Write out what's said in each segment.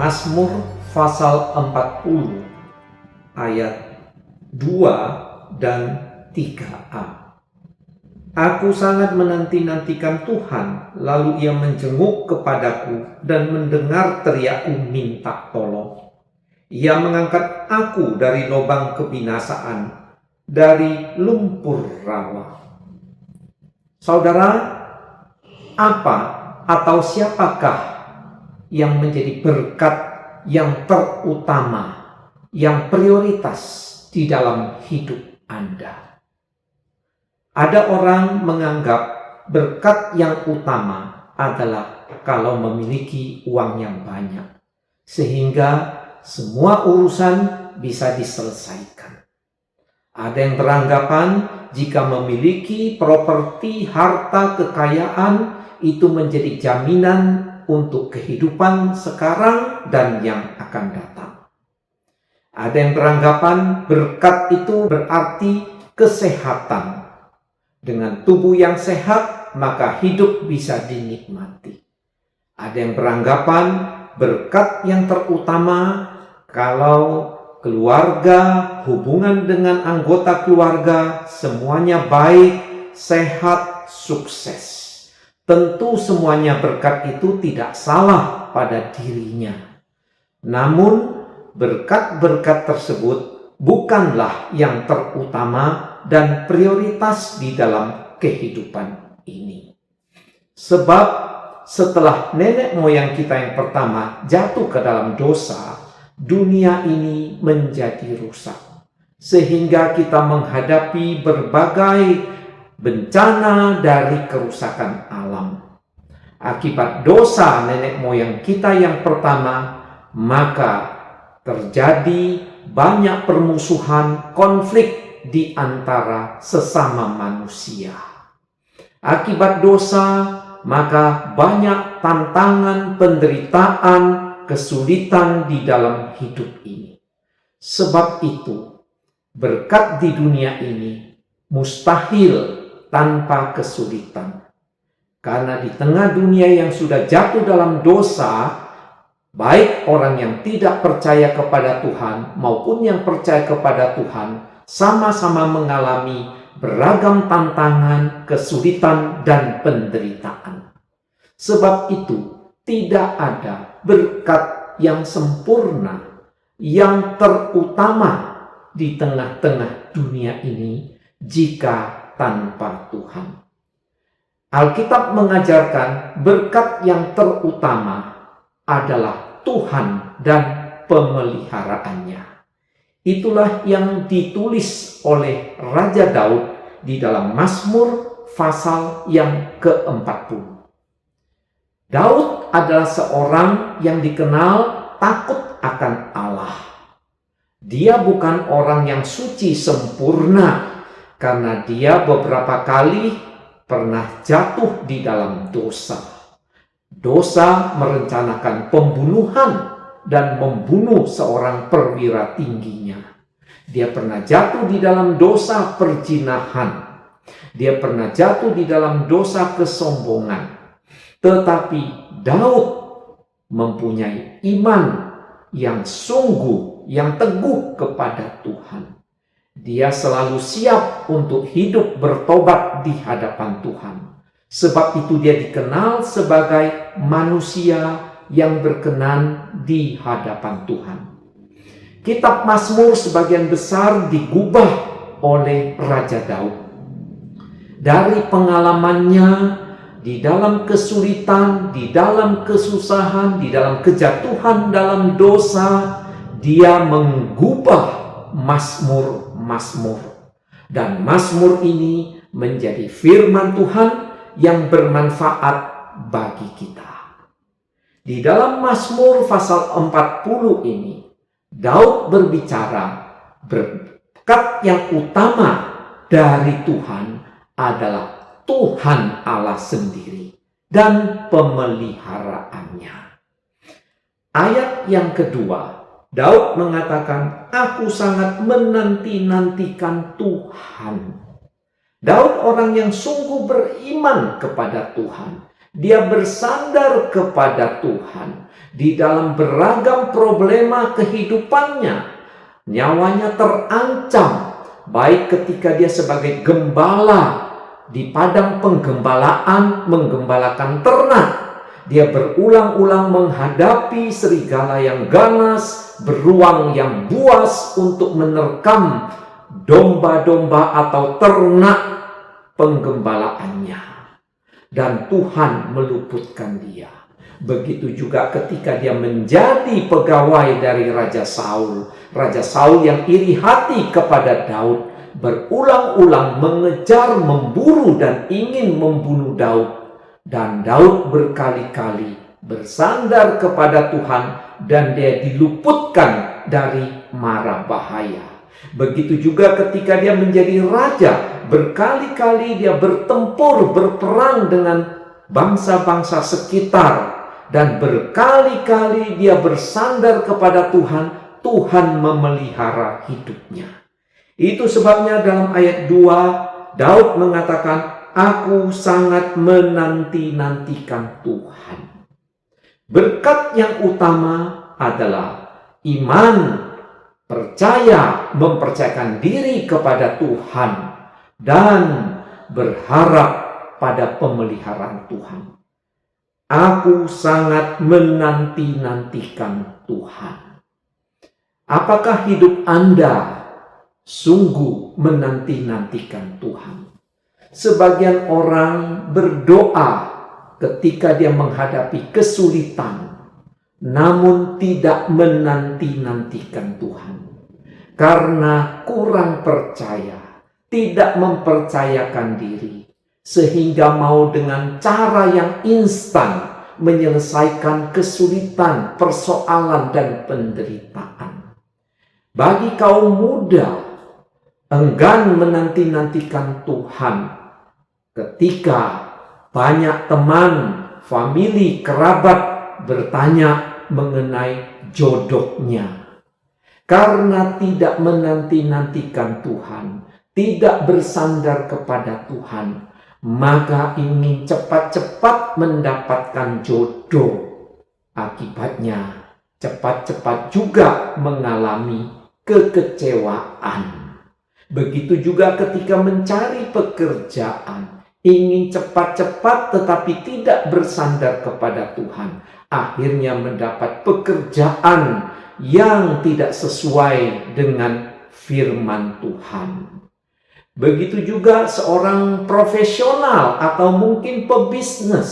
Mazmur pasal 40 ayat 2 dan 3a. Aku sangat menanti-nantikan Tuhan, lalu Ia menjenguk kepadaku dan mendengar teriakku minta tolong. Ia mengangkat aku dari lubang kebinasaan, dari lumpur rawa. Saudara, apa atau siapakah yang menjadi berkat yang terutama, yang prioritas di dalam hidup Anda? Ada orang menganggap berkat yang utama adalah kalau memiliki uang yang banyak, sehingga semua urusan bisa diselesaikan. Ada yang beranggapan jika memiliki properti, harta, kekayaan, itu menjadi jaminan untuk kehidupan sekarang dan yang akan datang. Ada yang beranggapan berkat itu berarti kesehatan. Dengan tubuh yang sehat, maka hidup bisa dinikmati. Ada yang beranggapan berkat yang terutama kalau keluarga, hubungan dengan anggota keluarga, semuanya baik, sehat, sukses. Tentu semuanya berkat itu tidak salah pada dirinya. Namun berkat-berkat tersebut bukanlah yang terutama dan prioritas di dalam kehidupan ini. Sebab setelah nenek moyang kita yang pertama jatuh ke dalam dosa, dunia ini menjadi rusak. Sehingga kita menghadapi berbagai bencana dari kerusakan alam. Akibat dosa nenek moyang kita yang pertama, maka terjadi banyak permusuhan, konflik di antara sesama manusia. Akibat dosa, maka banyak tantangan, penderitaan, kesulitan di dalam hidup ini. Sebab itu, berkat di dunia ini mustahil tanpa kesulitan. Karena di tengah dunia yang sudah jatuh dalam dosa, baik orang yang tidak percaya kepada Tuhan maupun yang percaya kepada Tuhan, sama-sama mengalami beragam tantangan, kesulitan, dan penderitaan. Sebab itu, tidak ada berkat yang sempurna, yang terutama di tengah-tengah dunia ini jika tanpa Tuhan. Alkitab mengajarkan berkat yang terutama adalah Tuhan dan pemeliharaannya. Itulah yang ditulis oleh Raja Daud di dalam Mazmur pasal yang ke-40. Daud adalah seorang yang dikenal takut akan Allah. Dia bukan orang yang suci sempurna, karena dia beberapa kali pernah jatuh di dalam dosa. Dosa merencanakan pembunuhan dan membunuh seorang perwira tingginya. Dia pernah jatuh di dalam dosa perzinahan. Dia pernah jatuh di dalam dosa kesombongan. Tetapi Daud mempunyai iman yang sungguh, yang teguh kepada Tuhan. Dia selalu siap untuk hidup bertobat di hadapan Tuhan. Sebab itu dia dikenal sebagai manusia yang berkenan di hadapan Tuhan. Kitab Mazmur sebagian besar digubah oleh Raja Daud. Dari pengalamannya di dalam kesulitan, di dalam kesusahan, di dalam kejatuhan dalam dosa, dia menggubah Mazmur-Mazmur. Dan Mazmur ini menjadi firman Tuhan yang bermanfaat bagi kita. Di dalam Mazmur pasal 40 ini, Daud berbicara berkat yang utama dari Tuhan adalah Tuhan Allah sendiri dan pemeliharaannya. Ayat yang kedua, Daud mengatakan, aku sangat menanti-nantikan Tuhan. Daud orang yang sungguh beriman kepada Tuhan. Dia bersandar kepada Tuhan di dalam beragam problema kehidupannya. Nyawanya terancam, baik ketika dia sebagai gembala di padang penggembalaan menggembalakan ternak. Dia berulang-ulang menghadapi serigala yang ganas, beruang yang buas untuk menerkam domba-domba atau ternak penggembalaannya. Dan Tuhan meluputkan dia. Begitu juga ketika dia menjadi pegawai dari Raja Saul. Raja Saul yang iri hati kepada Daud berulang-ulang mengejar, memburu, dan ingin membunuh Daud. Dan Daud berkali-kali bersandar kepada Tuhan dan dia diluputkan dari mara bahaya. Begitu juga ketika dia menjadi raja, berkali-kali dia bertempur, berperang dengan bangsa-bangsa sekitar. Dan berkali-kali dia bersandar kepada Tuhan, Tuhan memelihara hidupnya. Itu sebabnya dalam ayat 2, Daud mengatakan, aku sangat menanti-nantikan Tuhan. Berkat yang utama adalah iman, percaya, mempercayakan diri kepada Tuhan, dan berharap pada pemeliharaan Tuhan. Aku sangat menanti-nantikan Tuhan. Apakah hidup Anda sungguh menanti-nantikan Tuhan? Sebagian orang berdoa ketika dia menghadapi kesulitan, namun tidak menanti-nantikan Tuhan. Karena kurang percaya, tidak mempercayakan diri, sehingga mau dengan cara yang instan menyelesaikan kesulitan, persoalan, dan penderitaan. Bagi kaum muda, enggan menanti-nantikan Tuhan ketika banyak teman, famili, kerabat bertanya mengenai jodohnya. Karena tidak menanti-nantikan Tuhan, tidak bersandar kepada Tuhan, maka ingin cepat-cepat mendapatkan jodoh. Akibatnya cepat-cepat juga mengalami kekecewaan. Begitu juga ketika mencari pekerjaan, ingin cepat-cepat tetapi tidak bersandar kepada Tuhan. Akhirnya mendapat pekerjaan yang tidak sesuai dengan firman Tuhan. Begitu juga seorang profesional atau mungkin pebisnis.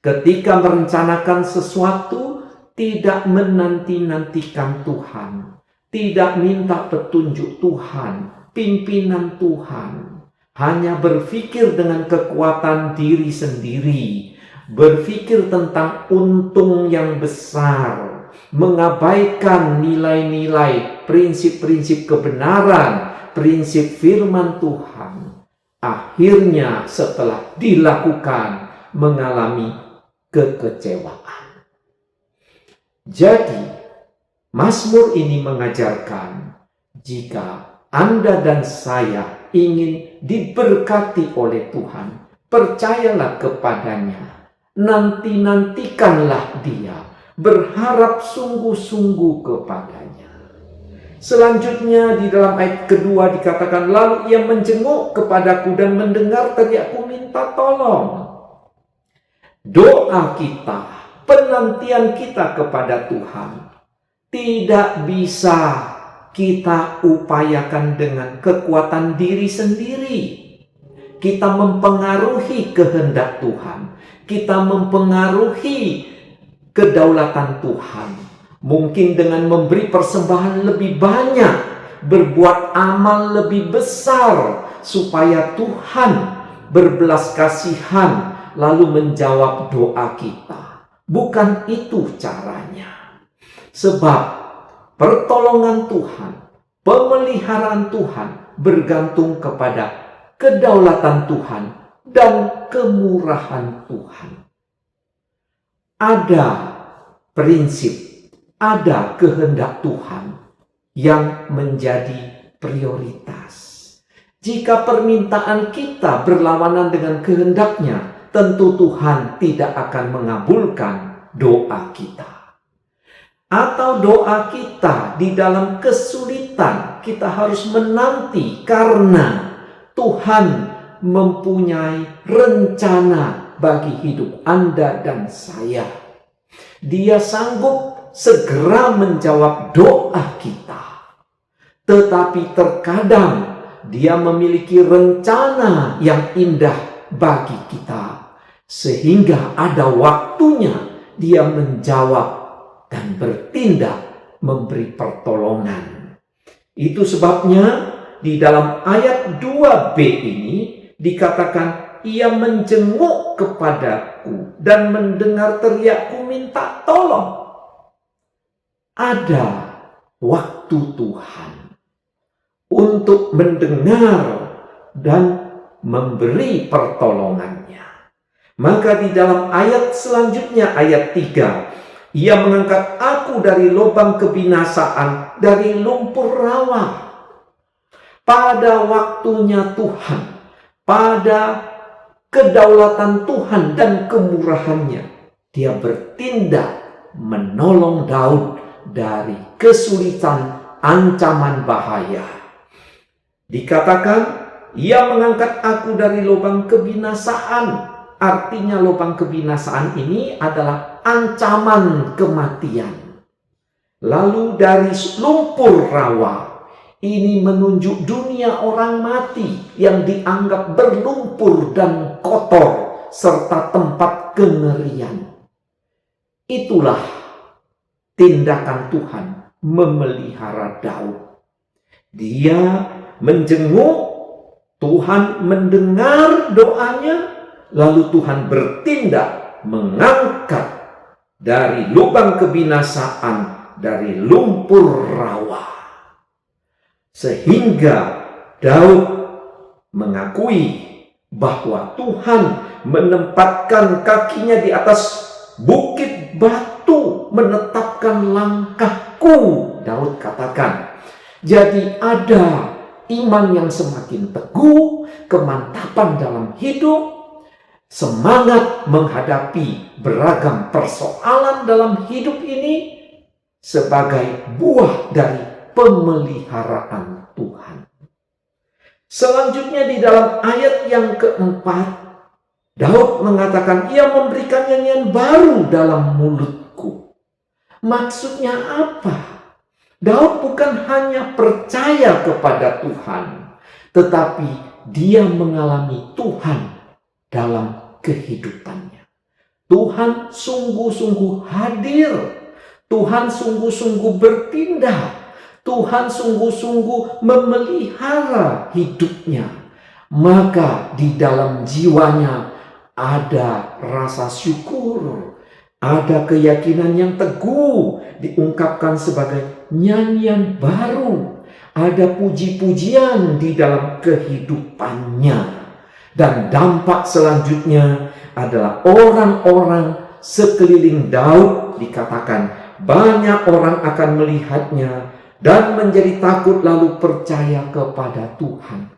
Ketika merencanakan sesuatu, tidak menanti-nantikan Tuhan. Tidak minta petunjuk Tuhan, pimpinan Tuhan. Hanya berpikir dengan kekuatan diri sendiri. Berpikir tentang untung yang besar. Mengabaikan nilai-nilai, prinsip-prinsip kebenaran, prinsip firman Tuhan. Akhirnya setelah dilakukan, mengalami kekecewaan. Jadi, Mazmur ini mengajarkan, jika Anda dan saya ingin diberkati oleh Tuhan, percayalah kepadanya, nanti-nantikanlah Dia, berharap sungguh-sungguh kepadanya. Selanjutnya di dalam ayat kedua dikatakan, lalu ia menjenguk kepadaku dan mendengar teriakku minta tolong. Doa kita, penantian kita kepada Tuhan, tidak bisa kita upayakan dengan kekuatan diri sendiri. Kita mempengaruhi kehendak Tuhan. Kita mempengaruhi kedaulatan Tuhan. Mungkin dengan memberi persembahan lebih banyak, berbuat amal lebih besar, supaya Tuhan berbelas kasihan lalu menjawab doa kita. Bukan itu caranya. Sebab pertolongan Tuhan, pemeliharaan Tuhan bergantung kepada kedaulatan Tuhan dan kemurahan Tuhan. Ada prinsip, ada kehendak Tuhan yang menjadi prioritas. Jika permintaan kita berlawanan dengan kehendaknya, tentu Tuhan tidak akan mengabulkan doa kita. Atau doa kita di dalam kesulitan, kita harus menanti karena Tuhan mempunyai rencana bagi hidup Anda dan saya. Dia sanggup segera menjawab doa kita. Tetapi terkadang Dia memiliki rencana yang indah bagi kita, sehingga ada waktunya Dia menjawab dan bertindak memberi pertolongan. Itu sebabnya di dalam ayat 2b ini dikatakan, Ia menjenguk kepadaku dan mendengar teriakku minta tolong. Ada waktu Tuhan untuk mendengar dan memberi pertolongannya. Maka di dalam ayat selanjutnya, ayat 3, Ia mengangkat aku dari lubang kebinasaan, dari lumpur rawa. Pada waktunya Tuhan, pada kedaulatan Tuhan dan kemurahannya, Dia bertindak menolong Daud dari kesulitan, ancaman bahaya. Dikatakan, Ia mengangkat aku dari lubang kebinasaan. Artinya lubang kebinasaan ini adalah ancaman kematian. Lalu dari lumpur rawa, ini menunjuk dunia orang mati yang dianggap berlumpur dan kotor serta tempat kengerian. Itulah tindakan Tuhan memelihara Daud. Dia menjenguk, Tuhan mendengar doanya, lalu Tuhan bertindak mengangkat dari lubang kebinasaan, dari lumpur rawa. Sehingga Daud mengakui bahwa Tuhan menempatkan kakinya di atas bukit batu, menetapkan langkahku, Daud katakan. Jadi ada iman yang semakin teguh, kemantapan dalam hidup, semangat menghadapi beragam persoalan dalam hidup ini sebagai buah dari pemeliharaan Tuhan. Selanjutnya di dalam ayat yang keempat, Daud mengatakan, Ia memberikan nyanyian baru dalam mulutku. Maksudnya apa? Daud bukan hanya percaya kepada Tuhan, tetapi dia mengalami Tuhan dalam kehidupannya. Tuhan sungguh-sungguh hadir. Tuhan sungguh-sungguh bertindak. Tuhan sungguh-sungguh memelihara hidupnya. Maka di dalam jiwanya ada rasa syukur, ada keyakinan yang teguh, diungkapkan sebagai nyanyian baru, ada puji-pujian di dalam kehidupannya. Dan dampak selanjutnya adalah orang-orang sekeliling Daud, dikatakan banyak orang akan melihatnya dan menjadi takut lalu percaya kepada Tuhan.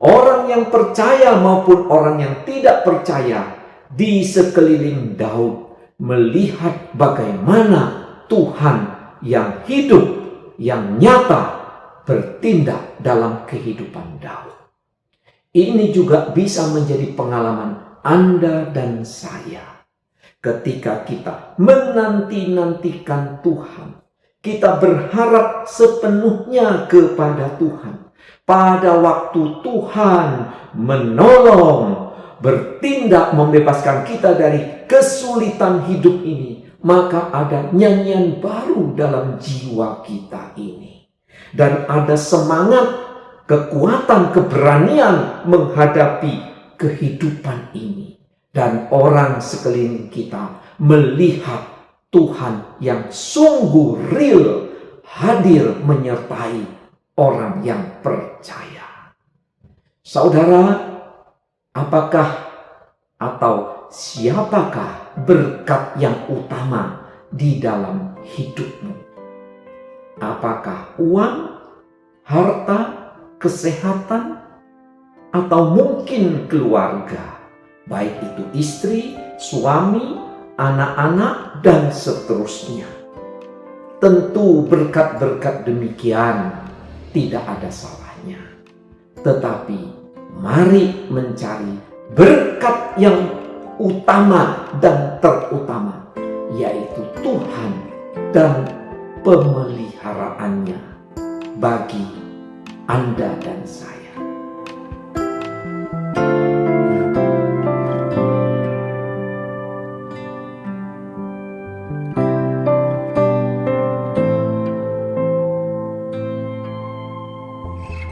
Orang yang percaya maupun orang yang tidak percaya di sekeliling Daud melihat bagaimana Tuhan yang hidup, yang nyata bertindak dalam kehidupan Daud. Ini juga bisa menjadi pengalaman Anda dan saya. Ketika kita menanti-nantikan Tuhan, kita berharap sepenuhnya kepada Tuhan. Pada waktu Tuhan menolong, bertindak membebaskan kita dari kesulitan hidup ini, maka ada nyanyian baru dalam jiwa kita ini. Dan ada semangat, kekuatan, keberanian menghadapi kehidupan ini. Dan orang sekeliling kita melihat Tuhan yang sungguh real hadir menyertai orang yang percaya. Saudara, apakah atau siapakah berkat yang utama di dalam hidupmu? Apakah uang, harta, kesehatan, atau mungkin keluarga, baik itu istri, suami, anak-anak, dan seterusnya. Tentu berkat-berkat demikian tidak ada salahnya. Tetapi mari mencari berkat yang utama dan terutama, yaitu Tuhan dan pemeliharaannya bagi Anda dan saya.